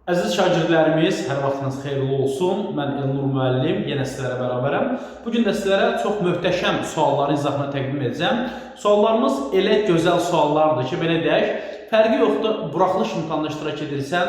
Əziz şagirdlərimiz, hər vaxtınız xeyirli olsun. Mən Elnur müəllim, yenə sizlərə bərabərəm. Bugün də sizlərə çox möhtəşəm sualların izahını təqdim edəcəm. Suallarımız elə gözəl suallardır ki, belə deyək, fərqi yoxdur, buraxılış imtahanında iştirak edirsən,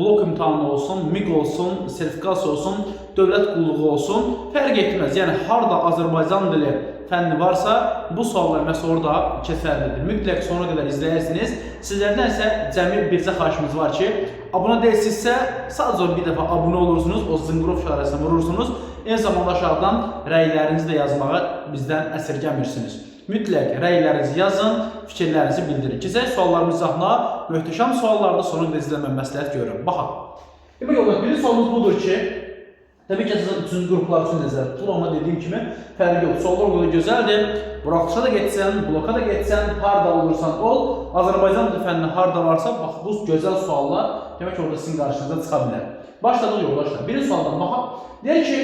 blok imtahanı olsun, MİQ olsun, sertifikasiya olsun, dövlət qulluğu olsun, fərq etməz. Yəni, harada Azərbaycan dili fənni varsa, bu suallar məhz orada keçərlidir. Mütləq sonuna qədər izləyirsiniz. Sizlərdən isə cəmi bircə xahişimiz var ki, abunə deyilsinizsə, sadəcə bir dəfə abunə olursunuz, o zınqırov işarəsini vurursunuz. Eyni zamanda aşağıdan rəylərinizi də yazmağa bizdən əsirgəmirsiniz. Mütləq rəylərinizi yazın, fikirlərinizi bildirin. Keçək suallarımız izahına, möhtəşəm suallarda sonra da izləmə məsləhət görürəm. Baxaq. Demək olar, birinci sualımız budur ki, təbii ki, sizin üçüncü qruplar üçün nəzərdə tutulur, amma dediyim kimi fərqi yox. Suallar o qədər gözəldir. Buraxılışa da getsən, bloka da getsən, harada olursan ol, Azərbaycan dili fənni harada varsa, bax, bu gözəl suallar demək ki, orada sizin qarşınıza çıxa bilər. Başladıq yoldaşlar. Birinci sualdan baxaq. Deyək ki,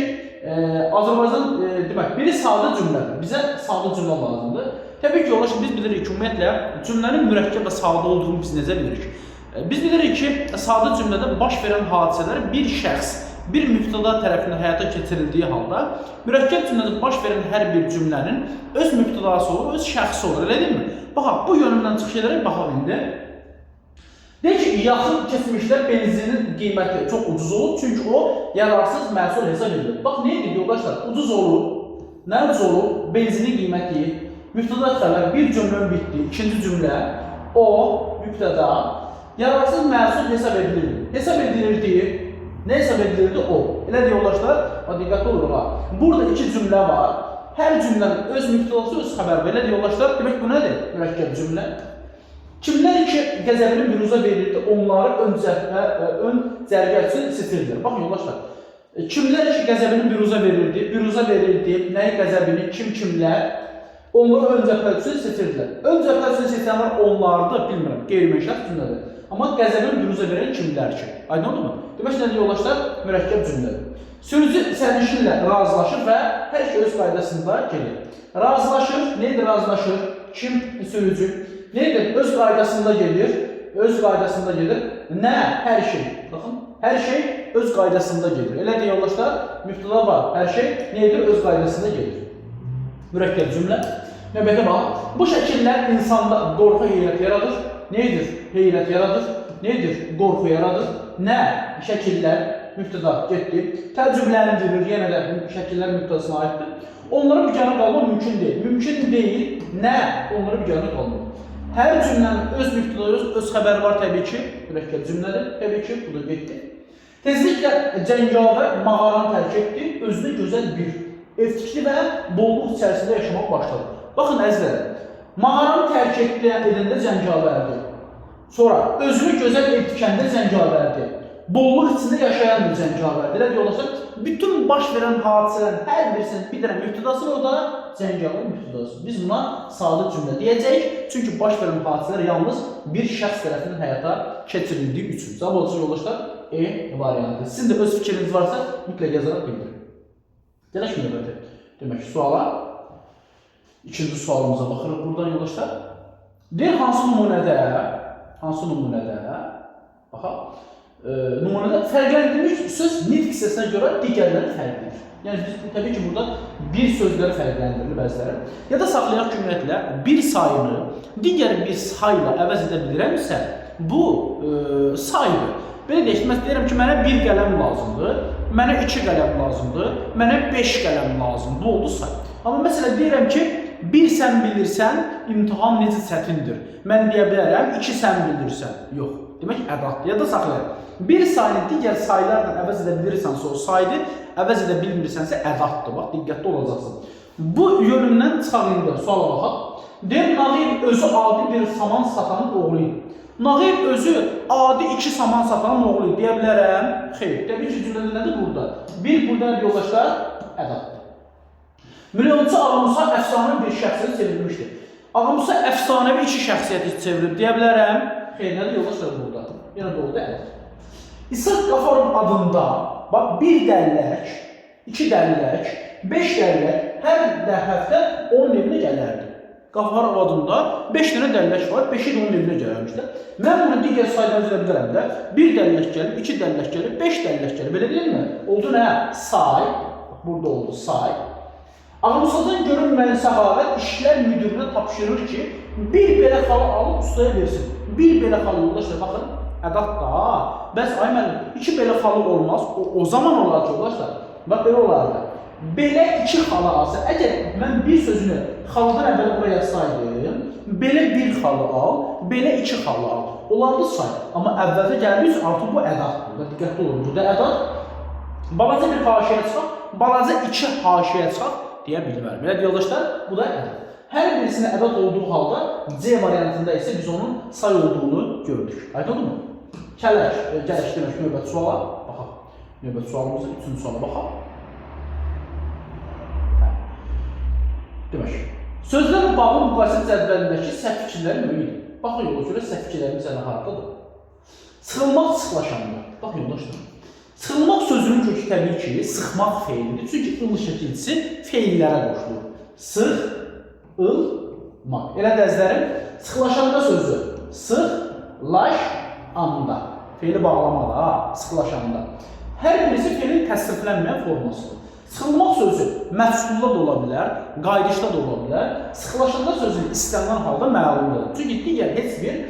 Azərbaycan, demək, biri sadə cümlədir. Bizə sadə cümlə lazımdır. Təbii ki, yoldaşlar, biz bilirik ki, ümumiyyətlə, cümlənin mürəkkəb və sadə olduğunu biz necə bilirik? Biz bilirik ki, sadə cümlədə baş verən hadisələr bir şəxs, bir mübtəda tərəfindən həyata keçirildiyi halda, mürəkkəb cümlədə baş verən hər bir cümlənin öz mübtədası olur, öz şəxsi olur, elə deyilmi? Baxaq, bu yönündən çıxış edərək baxaq indi. Deyək ki, yaxın keçmişdə benzinin qiyməti çox ucuz olur, çünki o yararsız məhsul hesab edilir. Bax, nə edir yoldaşlar? Ucuz olur, nə ucuz olur? Benzinin qiyməti, mübtəda xəbər, bir cümlə bitdi, ikinci cümlə, o, mübtəda, yararsız məhsul hesab edilirdi. Hesab edilirdi, nə hesab edilirdi? O. Elə deyə yoldaşlar, diqqətli oluruq ha. Burada iki cümlə var. Hər cümlənin öz mübtədası, öz xəbər var. Elə deyə yoldaşlar, demək bu nədir? Mürəkkəb cümlə. Kimlər ki, qəzəbini büruzə verirdi, onları ön cərgə üçün sitirdiler. Baxın yoldaşlar, kimlər ki, qəzəbini büruzə verirdi, nəyi qəzəbini, kimlər, onları ön cərgə üçün sitirdiler. Ön cərgə üçün sitirənlər onlardır, bilmirəm, qeyri-məşrəf cümlədir. Amma qəzəbini büruzə verən kimlər ki? Aydın oldu mu? Demək ki, yoldaşlar, mürəkkəb cümlədir. Sözcü sərnişinlə razılaşır və hər şey öz qaydasında gelir. Razılaşır, neydir razılaşır? Kim sözcü? Neydir? Öz qaydasında gelir. Öz qaydasında gelir. Nə? Hər şey. Baxın, hər şey öz qaydasında gelir. Elə deyə yoldaşlar, mübtəda var. Hər şey neydir? Öz qaydasında gelir. Mürəkkəb cümlə. Növbətə bax. Bu şəkillər insanda qorxu heyrət yaradır. Neydir? Heyrət yaradır. Neydir? Qorxu yaradır. Nə? Şəkillər, mübtəda getdi. Tərcübləndirir, yenə də şəkillər mübtədasına aiddir. Onlara biganə qalmaq mümkün deyil. Mümkün deyil. Nə? Onlara biganə qalmaq. Hər cümlənin öz mübtədası, öz xəbəri var təbii ki. Mürəkkəb cümlədir. Təbii ki, bu da getdi. Tezliklə cəngavər mağaranı tərk etdi. Özünə gözəl bir ev tikdi və bolluq içərisində yaşamaq başladı. Baxın əzizlər, mağaranı tərk edəndə cəngavərdir. Sonra özünü gözəl ev tikəndə cəngavərdir. Bolluq içində yaşayan bir cəngavərdir. Elə deyirlər, bütün baş verən hadisələrin hər birisinin bir dənə mübtədası var, o da cəngavər mübtədası. Biz buna sadə cümlə deyəcəyik, çünki baş verən hadisələr yalnız bir şəxs tərəfindən həyata keçirildiyi üçün. Cavab olacaq yoldaşlar, E variantı. Sizin də öz fikriniz varsa, mütləq yazaraq bildirin. Gələk növbəti. Demək ki, suala, ikinci sualımıza baxırıq buradan yoldaşlar. Deyir, hansı nümunədə, baxaq, nümunədə fərqləndirilmiş söz nitq hissəsinə görə digərləri fərqlidir. Yəni, biz təbii ki, burada bir sözləri fərqləndirilir bəziləri. Ya da saxlayaq ki, ümumiyyətlə, bir sayını digər bir sayla əvəz edə bilirəmsə, bu saydır. Belə deyək, mən deyirəm ki, mənə bir qələm lazımdır, mənə 2 qələm lazımdır, mənə 5 qələm lazımdır. Bu oldu say. Amma məsələn, deyirəm ki, bir sən bilirsən, imtihan necə çətindir. Mən deyə bilərəm, 2 sən bilirsən. Yox. Demək, ədaddır. Ya da saxlayaq. Bir sayını digər saylarla əvəz edə bilirsənsə, o saydı, əvəz edə bilmirsənsə, ədaddır. Bax, diqqətli olacaqsın. Bu yönündən çıxaq indi, suala baxaq. Deyir, Nağıyev özü adi bir saman satanın oğluydu. Nağıyev özü adi 2 saman satanın oğluydu. Deyə bilərəm, xeyr. Təbii ki, cümlədə nədir burada? Bir, burada nədir yoldaşlar? Ədaddır. Milyonçu Ağamusa əfsanəvi bir şəxsiyyət çevrilmişdir. Ağamusa əfsanəvi 2 şəxsiyyəti çevrilib. Deyə bilərəm, xeyr, nədir yoldaşlar burada? Yenə də oldu, ədaddır. İshak Qafarov adında bax, 1 dəllək, 2 dəllək, 5 dəllək hər həftə onun evinə gələrdi. Qafar adında 5 dənə dəllək var. 5-i də onun evinə gəlmişlər. Mən bunu digər saydan üzrə bilərəm də. 1 dəllək gəlib, 2 dəllək gəlib, 5 dəllək gəlib. Belə deyilmi? Oldu nə? Say. Burada oldu say. Ağımsadan görünməyən Səxavət işlər müdürünə tapşırır ki, bir belə xalı alıb ustaya versin. Bir belə xalı yoldaşlar, baxın, ədat da. Bəs ay mənim, 2 belə xalı olmaz. O zaman olardı yoldaşlar. Bax, belə olardı. Belə 2 xalı alsa, əgər mən bir sözünü xalıdan əvvəl buraya yazsaydım, belə bir xalı al, belə 2 xalı al. Olardı say. Amma əvvəldə gəldiyiz, artıq bu ədatdır. Diqqətli olun, burada ədat. Balaca bir haşiyə çıxaq, balaca 2 haşiyə çıxaq deyə bilmərəm. Belə yoldaşlar, bu da ədat. Hər birisinin ədat olduğu halda C variantında isə biz onun say olduğunu gördük. Aydın mı? Kələş demək növbət suala baxaq. Növbət sualımızın 3-cü suala baxaq. Demək, sözlər bağlı müqayisə cədvəlindəki səhv fikirləri müəyyən. Baxın yola görə səhv fikirlərimiz nə haqqdadır? Sıxılmaq, sıxlaşanda. Bax yoldaşlar. Sıxılmaq sözünün kökü təbii ki, sıxmaq feilidir. Çünki ıl şəkilçisi feillərə qoşulur. Sıx, ıl, maq. Elə dəzlərim, sıxlaşanda sözü sıx, laş, anda. Feili bağlamada, sıxlaşanda. Hər birisi feilin təsriflənməyən formasıdır. Sıxılmaq sözü məhsulda da ola bilər, qaydışda da ola bilər. Sıxlaşanda sözü istənilən halda məlumdur. Çünki digər heç bir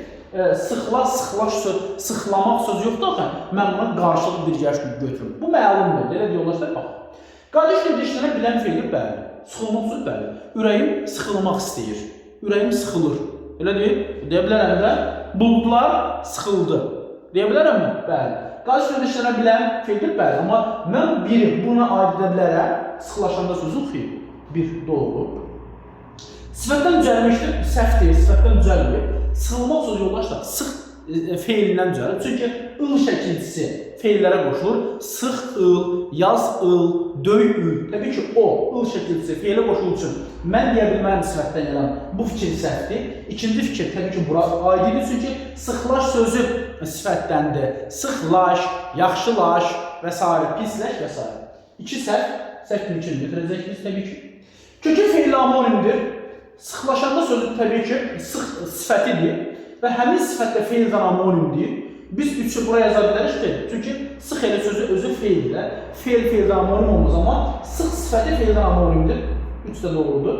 sıxlaş söz, sıxlamaq sözü yoxdur axı. Mən buna qarşılıq bir gəşlik götürürüm. Bu məlumdur. Elə deyirlər, bax. Qaydış dişlənə bilən feildir, bəli. Sıxılmaq sözü, bəli. Ürəyim sıxılmaq istəyir. Ürəyim sıxılır. Elə deyil. Deyə bilərəm də, buludlar sıxıldı. Deyə bilərəm mi? Bəli. Qaydış dişlənə bilən feildir, bəli. Amma mən biri buna aid edə bilərəm. Sıxlaşanda sözü xeyr. Bir, doğru. Sifətdən düzəlmişdir, səhv deyil, sifətdən düzəlmir. Sıxılmaq sözü yoldaşlar, sıx feilindən düzəlir. Çünki ıl şəkilçisi feillərə qoşulur. Sıx ıl, yaz ıl, döy ül. Təbii ki, o ıl şəkilçisi feilə qoşulduğu üçün mən deyə bilmərəm sifətdən gələn bu fikir səhvdir. İkinci fikir təbii ki, bura aiddir. Çünki sıxlaş sözü sifətdəndir. Sıxlaş, yaxşılaş və s. pisləş və s. İki səhv mümkün götürəcəksiniz təbii ki. Kökü feil amonimdir. Sıxlaşanda sözü təbii ki, sıx sifətidir və həmin sifətlə feildən amonimdir. Biz üçü buraya yaza bilərik ki, çünki sıx elə sözü özü feildir. Feildən amonim olmaz, amma sıx sifəti feildən amonimdir. Üç də doğrudur.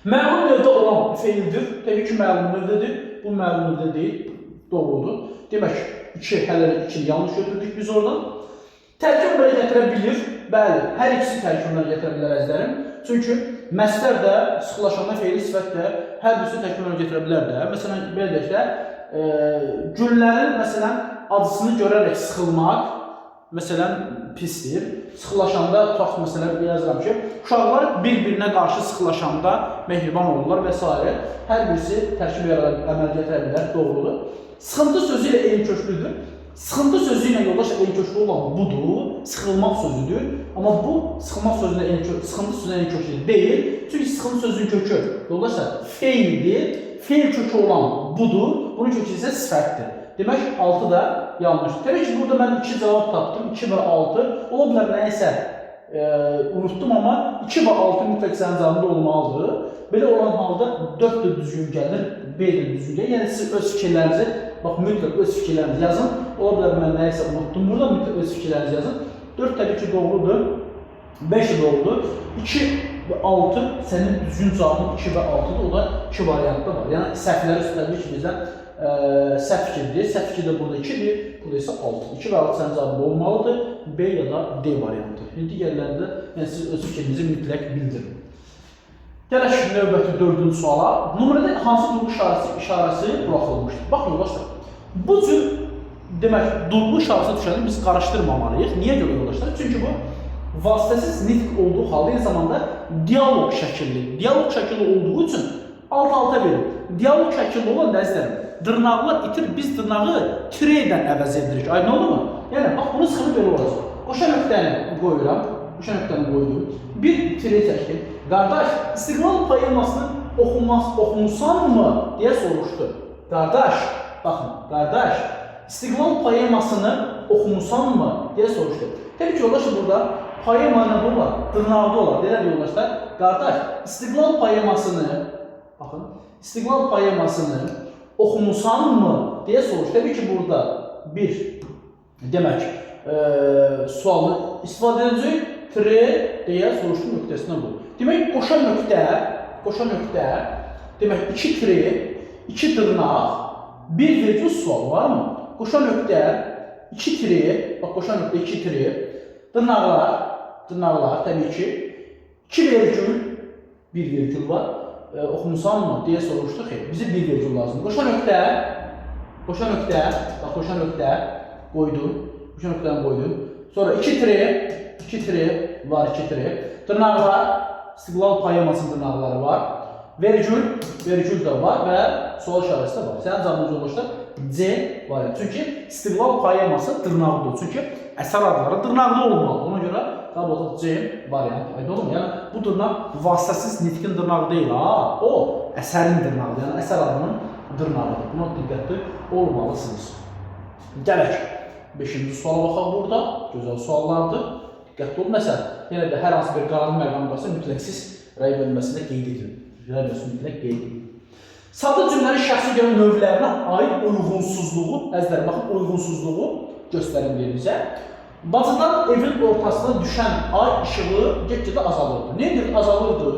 Məlum növdə olan feildir. Təbii ki, məlum növdədir. Bu məlum növdə deyil, doğrudur. Demək, hələlik 2 yanlış götürdük biz oradan. Tərkib belə gətirə bilir. Bəli, hər ikisi tərkiblə gətirə bilər əzlərim. Çünki məsdər də, sıxlaşanda feili sifət də hər birisi tərkiblə gətirə bilər də. Məsələn, belə deyək də, güllərin acısını görərək sıxılmaq, məsələn, pisdir. Sıxlaşanda, tutaq məsələn, yazıram ki, uşaqlar bir-birinə qarşı sıxlaşanda mehriban olurlar və s. Hər birisi tərkib əməl gətirə bilər, doğrudur. Sıxıntı sözü ilə eyni köklüdür. Sıxıntı sözü ilə yoldaş eyni köklü olan budur, sıxılmaq sözüdür. Amma bu sıxılmaq sözündə eyni köklü, sıxıntı sözündə eyni köklü deyil. Çünki sıxıntı sözünün kökü yoldaşlar feildir. Feil kökü olan budur. Bunun kökü isə sifətdir. Demək 6 da yanlışdır. Təbii ki, burada mən 2 cavab tapdım. 2 və 6. Ola bilər nəyəsə unuttum, amma 2 və 6 mütləq sənin cavabında olmalıdır. Belə olan halda 4 də düzgün gəlir, 5 də düzgün gəlir. Yəni siz öz fikirlərinizi, bax mütləq öz fikirlərinizi yazın. Ola bilər mən nəyəsə unuttum. Burada mütləq öz fikirlərinizi yazın. 4 təbii ki, doğrudur. 5 də doğrudur. 2 və 6 sənin düzgün cavabın 2 və 6-dır. O da 2 variantda var. Yəni səhvləri üstəlik ki, bizdən səhv fikirdir. Səhv fikir də burada 2-dir. Burada isə 6. 2 və 6 sənin cavabında olmalıdır. B ya da D variantı. Digərlərində siz öz fikrinizi mütləq bildirin. Gələk növbəti 4-cü suala. Nümunədə hansı durğu işarəsi buraxılmışdır? Bax, yoldaşlar. Bu cür demək, durğu işarəsi düşəni biz qarışdırmamalıyıq. Niyə görə yoldaşlar? Çünki bu vasitəsiz nitq olduğu halda eyni zamanda dialoq şəkilli. Dialoq şəkilli olduğu üçün alt-alta verir. Dialoq şəkilli olan nəzərəm. Dırnaqlar itir, biz dırnağı tireydən əvəz edirik. Aydın oldu mu? Yəni, bax, bunun sıxını belə olacaq. Qoşa nöqtəni qoyuram. Qoşa nöqtəni qoydum. Bir tirey çəkdim. Qardaş, İstiqlal poemasını oxumusan mı? Deyə soruşdu. Qardaş, baxın, qardaş, İstiqlal poemasını oxumusan mı? Deyə soruşdu. Təbii ki, yoldaşlar burada poema nə olar? Dırnaqda olar. Deyə yoldaşlar, qardaş, İstiqlal poemasını Baxın, İstiqlal poemasını oxumusanmı deyə soruşur. Təbii ki, burada bir demək sualı istifadə edəcək. Tre deyə soruşdu nöqtəsinə bu. Demək, qoşa nöqtə, demək, 2 tre, 2 dırnaq, 1 virgül sual var mı? Qoşa nöqtə, 2 tre, bax, qoşa nöqtə 2 tre, dırnaqlar, təbii ki, 2 virgül, 1 virgül var. Oxumusanmı deyə soruşdu ki, bizi 1 virgül lazımdır. Qoşa nöqtə, bax, qoşa nöqtə qoydum, qoşa nöqtəni qoydum. Sonra 2 tre var, 2 tre. Dırnaqlar, İstiqlal poemasının dırnaqları var. Vergül də var və sual işarəsi də var. Sənin cavabın olursa C variantı. Çünki İstiqlal poeması dırnaqlıdır. Çünki əsər adları dırnaqlı olmalı. Ona görə cavab olacaq C variantı. Aydın olun. Yəni bu dırnaq vasitəsiz nitqin dırnağı deyil. O əsərin dırnağıdır. Yəni əsər adının dırnağıdır. Buna diqqətli olmalısınız. Gələk 5-ci suala baxaq burada. Gözəl suallardır. Diqqətli olun. Məsələn, yenə də hər hansı bir qanun məqamı varsa mütləq siz rəy bölməsində qeyd edin. Sadə cümlənin şəxsi görə növlərinə aid uyğunsuzluğu, əzlər baxın, uyğunsuzluğu göstərin bizə. Bacıdan evin ortasına düşən ay işığı get-gedə azalırdı. Nedir? Azalırdı.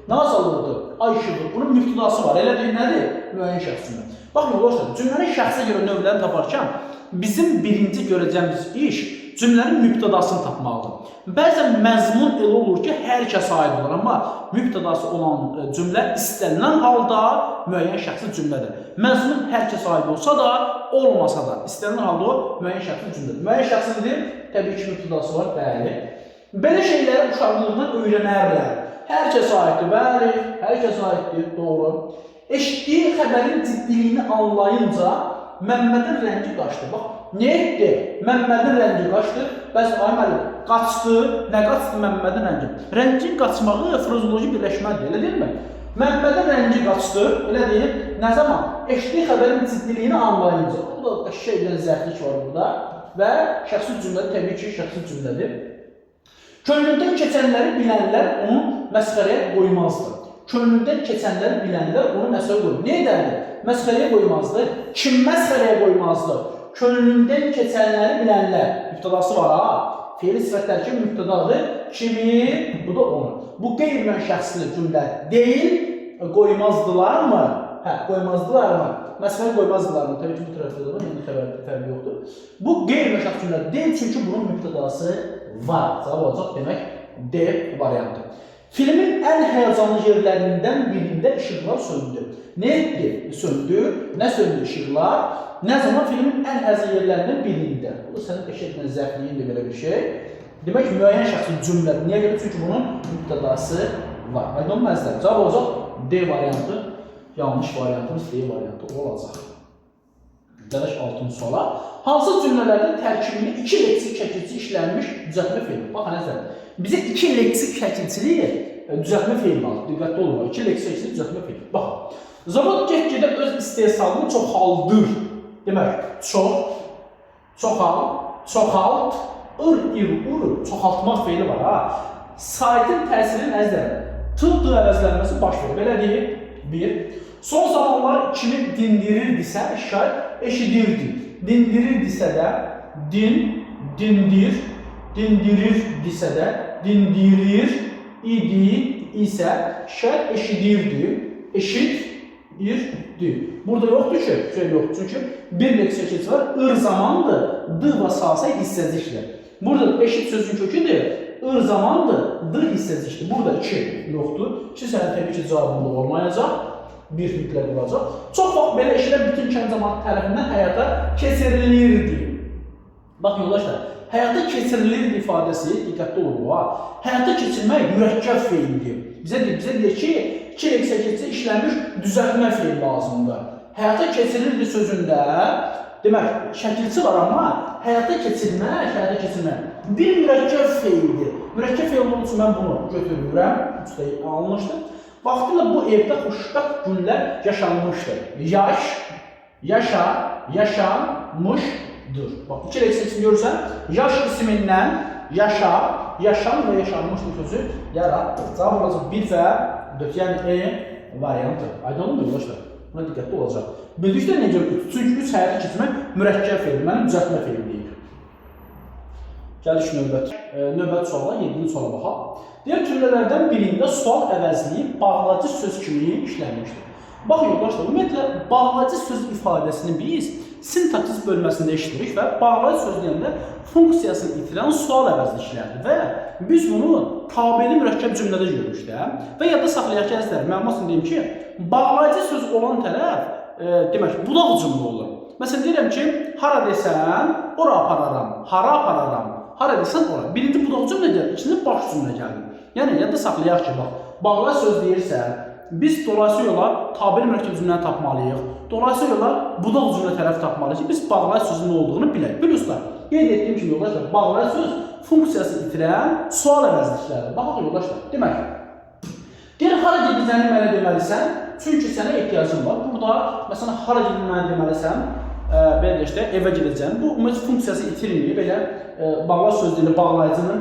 Nə azalırdı? Ay işığı. Bunun müftidası var. Elə deyil, nədir? Müəyyən şəxs cümlə. Baxın, yoldaşlar, cümlənin şəxsə görə növlərini taparkən bizim birinci görəcəyimiz iş cümlənin mübtədasını tapmaqdır. Bəzən məzmun elə olur ki, hər kəsə aid olur, amma mübtədası olan cümlə istənilən halda müəyyən şəxsi cümlədir. Məzmun hər kəsə aid olsa da, olmasa da, istənilən halda o müəyyən şəxsi cümlədir. Müəyyən şəxsi nedir? Təbii ki, mübtədası var, bəli. Belə şeyləri uşaqlığından öyrənərlər. Hər kəsə aiddir, bəli, hər kəsə aiddir, doğru. Eşitdiyi xəbərin ciddiliyini anlayınca Məmmədin rəngi qaçdı. Bax, nə etdi? Məmmədin rəngi qaçdı. Bəs ay müəllim, qaçdı. Nə qaçdı Məmmədin rəngi? Rəngin qaçmağı frazeoloji birləşmədir, elə deyilmi? Məmmədin rəngi qaçdı, elə deyil. Nə zaman? Eşitdiyi xəbərin ciddiliyini anlayınca. Burada şeydən zərflik var burada və şəxsi cümlədir, təbii ki, şəxsi cümlədir. Könlündən keçənləri bilənlər onu məsxərəyə qoymazdı. Könlündən keçənləri bilənlər onu məsxərəyə qoymazdı. Nə edərdi? Məsxərəyə qoymazdı. Kim məsxərəyə qoymazdı? Könlündən keçənləri bilənlər. Mübtədası var ha. Fe'li sifətlər ki, mübtədadır. Kimi? Bu da onu. Bu qeyri-müəyyən şəxsli cümlə deyil. Qoymazdılarmı? Hə, qoymazdılarmı? Məsxərəyə qoymazdılarmı? Təbii ki, bu tərəfdə də var. Yəni fərqi yoxdur. Bu qeyri-müəyyən şəxsli cümlə deyil, çünki bunun mübtədası var. Cavab olacaq demək D variantı. Filmin ən həyəcanlı yerlərindən birində işıqlar söndü. Nə etdi? Söndü. Nə söndü işıqlar? Nə zaman filmin ən həyəcanlı yerlərindən birində? Bu da sənin eşitmən zərfliyin də belə bir şey. Demək, müəyyən şəxsi cümlədir. Niyə görə? Çünki bunun mübtədası var. Aydın olmazlar. Cavab olacaq D variantı. Yanlış variantımız D variantı olacaq. Gələk 6-cı suala. Hansı cümlələrdə tərkibini 2 leksik şəkilçi işlənmiş düzəltmə feili? Bax, nəzər. Bizə 2 leksik şəkilçili düzəltmə feili lazım. Diqqətli olun. 2 leksik şəkilçili düzəltmə feili. Bax. Zavod get-gedə öz istehsalını çoxaldır. Demək, çoxalt, çoxaltmaq feili var ha. Saitin təsiri nəzər. T-d əvəzlənməsi baş verir. Belə deyil. 1. Son zamanlar kimi dindirirdisə, şayət eşidirdi. Dindirirdisə də, dindirirdisə də, dindirir idi isə, şayət eşidirdi, eşidirdi. Burada yoxdur ki, şey yoxdur. Çünki bir leksiya keçi var, zamandır, d və sasay hissəcikdir. Burada eşit sözün köküdür, zamandır, d hissəcikdir. Burada 2 yoxdur. 2 sənin təbii ki, cavabında olmayacaq. Bir mütləq olacaq. Çox vaxt belə işlər bütün kənd cəmaatı tərəfindən həyata keçirilirdi. Bax, yoldaşlar, həyata keçirilirdi ifadəsi, diqqətli olun, həyata keçirmək mürəkkəb feildir. Bizə deyir ki, 2 leksiya keçi işlənmiş düzəltmə feil lazımdır. Həyata keçirilirdi sözündə, demək, şəkilçi var, amma həyata keçirmək bir mürəkkəb feildir. Mürəkkəb feil olduğu üçün mən bunu götürürəm, üstəyi alınmışdır. Vaxtıyla bu evdə xoşbəxt günlər yaşanmışdır. Yaşanmışdır. Bax, 2 leksiyasını görürsən, yaş ismindən yaşan və yaşanmışdır sözü yaratdır. Cavab olacaq 1 və 4, yəni variantı. Aydınmı yoldaşlar? Buna diqqətli olacaq. Bildikdə necə? Çünki 3 həyata keçmək mürəkkəb fe'l, mənim düzəltmə fe'l deyir. Gəliş növbət suala, 7-ci suala baxaq. Deyək cümlələrdən birində sual əvəzliyi bağlacı söz kimi işlənmişdir. Baxın yoldaşlar, ümumiyyətlə bağlacı söz ifadəsini biz sintaksis bölməsində işləyirik və bağlacı söz deyəndə funksiyasını itirən sual əvəzliklərdir və biz bunu tabeli mürəkkəb cümlədə görürük də. Və yadda saxlayaq ki, əzizlər, məlumat üçün deyim ki, bağlacı söz olan tərəf demək, budaq cümlə olur. Məsələn, deyirəm ki, hara desən, ora apararam, hara apararam, hara desən, ora. Birinci budaq cümlə gəlir, ikinci baş cümlə gəlir. Yəni, yadda saxlayaq ki, bax, bağlacı söz deyirsə, biz dolayısıyla yola tabeli mürəkkəb cümləni tapmalıyıq. Dolayısıyla yola budaq cümlə tərəf tapmalıyıq ki, biz bağlacı sözün nə olduğunu bilək. Bilirsiniz, qeyd etdiyim kimi yoldaşlar, bağlacı söz funksiyası itirən sual əvəzliklərdir. Baxaq yoldaşlar, demək, deyir, hara gedəcəyini mənə deməlisən, çünki sənə ehtiyacın var. Burada, məsələn, hara gedəcəyini mənə deməlisən, belə də işte, evə gedəcəyini. Bu, funksiyası itirməyib, belə bağlacı söz deyil, bağlayıcının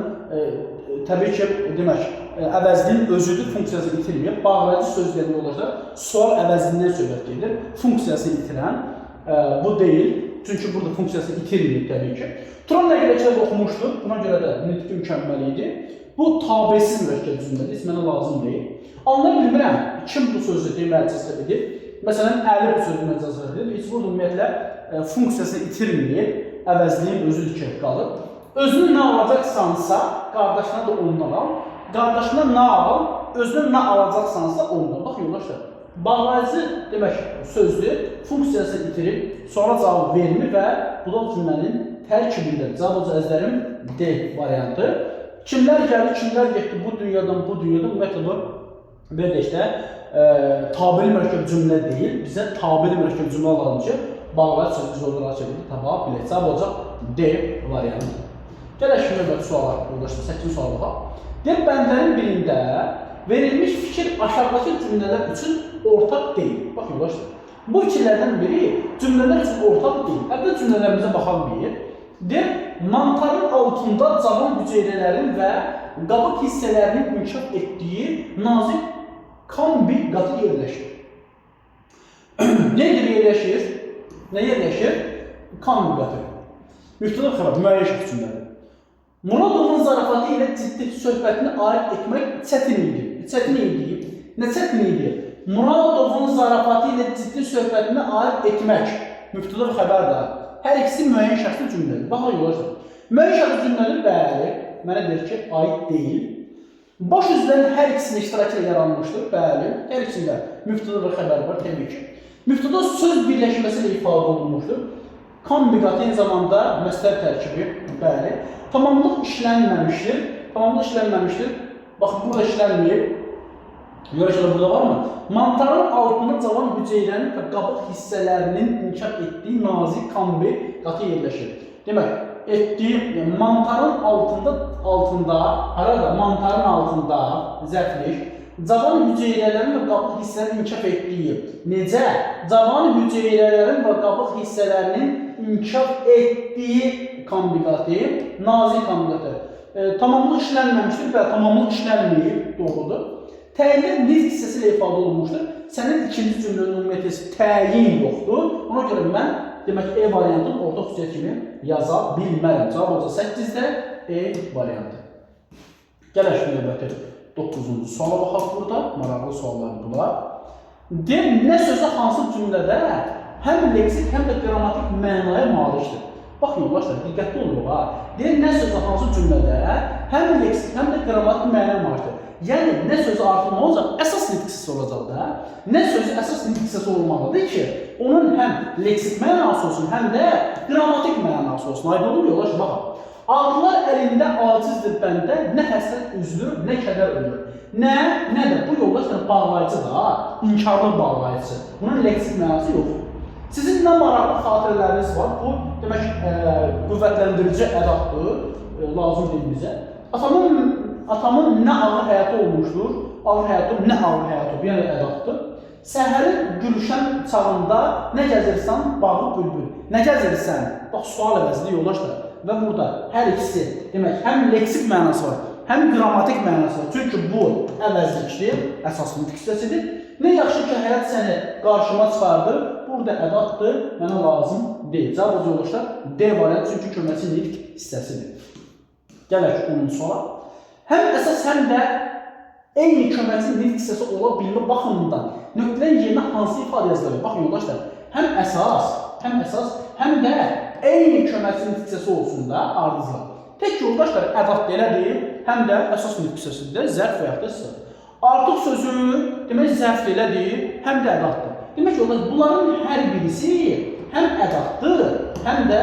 təbii ki, demək, əvəzliyin özüdür, funksiyası itirməyib. Bağlayıcı sözlərini yoldaşlar, sual əvəzliyindən söhbət gedir. Funksiyası itirən bu deyil. Çünki burada funksiyası itirməyib təbii ki. Turan nəqləklər oxumuşdur. Buna görə də nitqi mükəmməl idi. Bu tabesiz mürəkkəb cümlədir. Heç mənə lazım deyil. Anlaya bilmirəm, kim bu sözü deməli cəzb edir. Məsələn, Əli bu sözü deməli cəzb edir. Heç burada ümumiyyətlə funksiyasını itirməyib, əvəzliyin özü dikək qalır. Özünü nə alacaqsansa, qardaşına da ondan al. Qardaşına nə al, özünü nə alacaqsansa ondan. Bax, yoldaşlar, bağlayıcı demək sözdür, funksiyası itirib, sonra cavab vermir və budaq cümlənin tərkibində cavab əzlərim D variantı. Kimlər gəlir, kimlər getdi bu dünyadan, ümumiyyətlə bu, belə də işte, tabeli mürəkkəb cümlə deyil, bizə tabeli mürəkkəb cümlə alalım ki, bağlayıcı söz biz orada açabilir, tapa bilək. Cavab olacaq D variantı. Gələk növbəti suala, yoldaşlar, 8-ci suala baxaq. Deyək, bəndlərin birində verilmiş fikir aşağıdakı cümlələr üçün ortaq deyil. Bax, yoldaşlar, bu fikirlərdən biri cümlələr üçün ortaq deyil. Əvvəl cümlələrimizə baxalım bir. Deyək, mantarın altında cavan hüceyrələrin və qabıq hissələrinin inkişaf etdiyi nazik kambi qatı yerləşir. Nədir yerləşir? Nə yerləşir? Kambi qatı. Müftədə xərab, müəyyən şəxs cümlədir. Muradovun zarafatı ilə ciddi söhbətini aid etmək çətin idi. Çətin idi. Nə çətin idi? Muradovun zarafatı ilə ciddi söhbətini aid etmək. Müftədə xəbər də. Hər ikisi müəyyən şəxsli cümlədir. Baxın, yoldaşlar. Müəyyən şəxsli cümlədir, bəli. Mənə deyir ki, aid deyil. Baş üzvlərin hər ikisinin iştirakı ilə yaranmışdır, bəli. Hər ikisində müftədə xəbər var, təbii ki. Müftədə söz birləşməsi ilə ifadə olunmuşdur. Kambiqat eyni zamanda məsdər tərkibi, bəli. Tamamlıq işlənməmişdir. Tamamlıq işlənməmişdir. Baxın, burada işlənməyib. Görəcəklər, burada var mı? Mantarın altında cavan hüceyrənin və qabıq hissələrinin inkişaf etdiyi nazik kambi qatı yerləşir. Demək, mantarın altında, harada? Mantarın altında zərflik, cavan hüceyrələrin və qabıq hissələrinin inkişaf etdiyi. Necə? Cavan hüceyrələrin və qabıq hissələrinin inkişaf etdiyi kambiqatı, nazik kambiqatı. Tamamlıq işlənməmişdir və tamamlıq işlənməyib, doğrudur. Təyin nitq hissəsi ilə ifadə olunmuşdur. Sənin ikinci cümlənin ümumiyyətlə təyin yoxdur. Ona görə mən, demək, E variantını ortaq xüsusiyyət kimi yaza bilmərəm. Cavab olacaq 8-də E variantı. Gələk növbəti 9-cu suala baxaq burada. Maraqlı suallar bunlar. Deyək, nə sözü hansı cümlədə həm leksik, həm də qrammatik mənaya malikdir. Baxın, yoldaşlar, diqqətli olun ha. Deyək, nə sözü hansı cümlədə həm leksik, həm də qrammatik mənaya malikdir. Yəni, nə sözü artıq nə olacaq? Əsas nitq hissəsi olacaq da. Nə sözü əsas nitq hissəsi olmalıdır ki, onun həm leksik mənası olsun, həm də qrammatik mənası olsun. Aydın olur, yoldaşlar, baxın. Ağrılar əlində acizdir bəndə, nə həsrət üzülür, nə kədər ölür. Nədir? Bu yoldaşlar bağlayıcıdır ha, inkarlı bağlayıcı. Bunun leksik mənası yoxdur. Sizin nə maraqlı xatirələriniz var? Bu, demək, qüvvətləndirici ədatdır, lazım deyil bizə. Atamın nə ağır həyatı olmuşdur, ağır həyatı, nə ağır həyatı, bir yəni ədatdır. Səhərin gülüşən çağında nə gəzirsən, bağı bülbül. Nə gəzirsən? Bax, sual əvəzli yoldaşlar. Və burada hər ikisi, demək, həm leksik mənası var, həm qrammatik mənası var. Çünki bu əvəzlikdir, əsas nitq hissəsidir. Nə yaxşı ki, həyat səni qarşıma çıxardı. Burada ədatdır, mənə lazım deyil. Cavab yoldaşlar D variantı, çünki köməkçi nitq hissəsidir. Gələk onun sonra. Həm əsas, həm də eyni köməkçi nitq hissəsi ola bilmə baxımından nöqtələrin yerinə hansı ifadə yazılır? Baxın yoldaşlar, həm əsas, həm də eyni köməkçi nitq hissəsi olsun da ardıcılar. Tək yoldaşlar ədat belədir, həm də əsas nitq hissəsində zərf və yaxud da sıra. Artıq sözü demək zərf belədir, həm də ədatdır. Demək yoldaşlar, bunların hər birisi həm ədatdır, həm də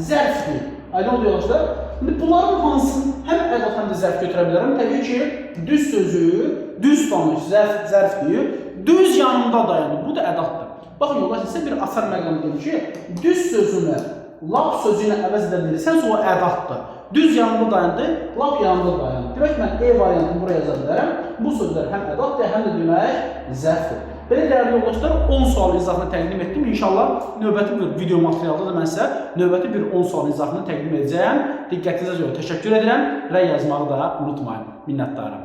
zərfdir. Aydın oldu yoldaşlar? Bunların hansını həm ədat, həm də zərf götürə bilərəm? Təbii ki, düz sözü, düz tanış, zərfdir, düz yanında dayanır. Bu da ədatdır. Baxın yoldaşlar, sizə bir asar məqamı deyim ki, düz sözünü lap sözü ilə əvəz edə bilirsənsə, o ədatdır. Düz yanında dayandı, lap yanında dayandı. Demək mən E variantını buraya yaza bilərəm. Bu sözlər həm ədatdır, həm də demək zərfdir. Belə dəyərli yoldaşlar, 10 sual izahını təqdim etdim. İnşallah növbəti bir video materialda da mən sizə növbəti bir 10 sual izahını təqdim edəcəyəm. Diqqətinizə görə təşəkkür edirəm. Rəy yazmağı da unutmayın. Minnətdarım.